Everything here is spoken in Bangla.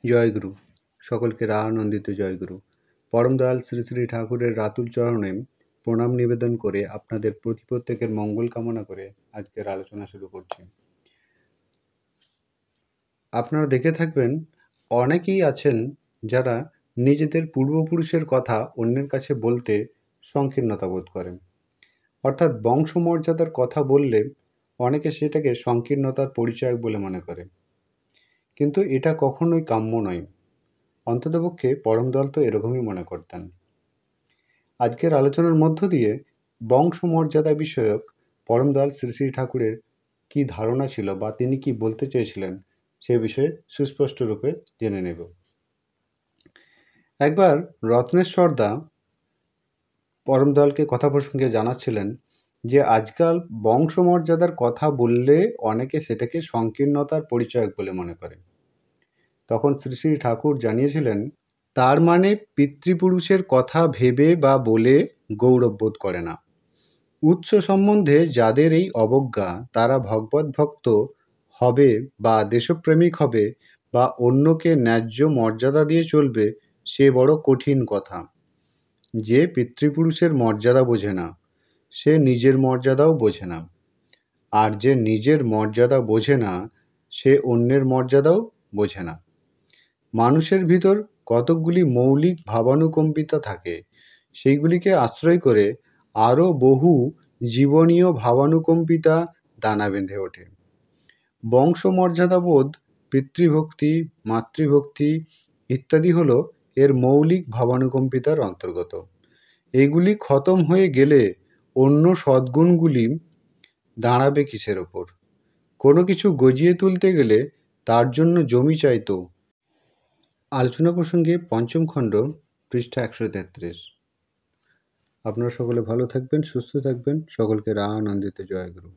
জয়গুরু। সকলকে আনন্দিত জয়গুরু। পরম দয়াল শ্রী শ্রী ঠাকুরের রাতুল চরণে প্রণাম নিবেদন করে আপনাদের প্রত্যেকের মঙ্গল কামনা করে আজকের আলোচনা শুরু করছি। আপনারা দেখে থাকবেন, অনেকেই আছেন যারা নিজেদের পূর্বপুরুষের কথা অন্যের কাছে বলতে সংকীর্ণতা বোধ করেন। অর্থাৎ বংশমর্যাদার কথা বললে অনেকে সেটাকে সংকীর্ণতার পরিচয় বলে মনে করে, কিন্তু এটা কখনোই কাম্য নয়। অন্ততপক্ষে পরম দয়াল তো এরকমই মনে করতেন। আজকের আলোচনার মধ্য দিয়ে বংশমর্যাদা বিষয়ক পরম দয়াল শ্রী শ্রী ঠাকুরের কি ধারণা ছিল বা তিনি কি বলতে চেয়েছিলেন সে বিষয়ে সুস্পষ্ট রূপে জেনে নেব। একবার রত্নেশ্বরদা পরম দয়ালকে কথা প্রসঙ্গে জানাচ্ছিলেন যে আজকাল বংশমর্যাদার কথা বললে অনেকে সেটাকে সংকীর্ণতার পরিচয়ক বলে মনে করে। তখন শ্রী শ্রী ঠাকুর জানিয়েছিলেন, তার মানে পিতৃপুরুষের কথা ভেবে বা বলে গৌরববোধ করে না। উৎস সম্বন্ধে যাদের এই অবজ্ঞা, তারা ভগবত ভক্ত হবে বা দেশপ্রেমিক হবে বা অন্যকে ন্যায্য মর্যাদা দিয়ে চলবে, সে বড় কঠিন কথা। যে পিতৃপুরুষের মর্যাদা বোঝে না, সে নিজের মর্যাদাও বোঝে না। আর যে নিজের মর্যাদা বোঝে না, সে অন্যের মর্যাদাও বোঝে না। মানুষের ভিতর কতকগুলি মৌলিক ভাবানুকম্পিতা থাকে, সেইগুলিকে আশ্রয় করে আরও বহু জীবনীয় ভাবানুকম্পিতা দানা বেঁধে ওঠে। বংশমর্যাদাবোধ, পিতৃভক্তি, মাতৃভক্তি ইত্যাদি হলো এর মৌলিক ভাবানুকম্পিতার অন্তর্গত। এগুলি খতম হয়ে গেলে অন্য সদ্গুণগুলি দাঁড়াবে কিসের ওপর? কোনো কিছু গজিয়ে তুলতে গেলে তার জন্য জমি চাইতো। আলোচনা প্রসঙ্গে পঞ্চম খণ্ড, পৃষ্ঠা 133। আপনারা সকলে ভালো থাকবেন, সুস্থ থাকবেন। সকলকে আনন্দিত জয়গুরু।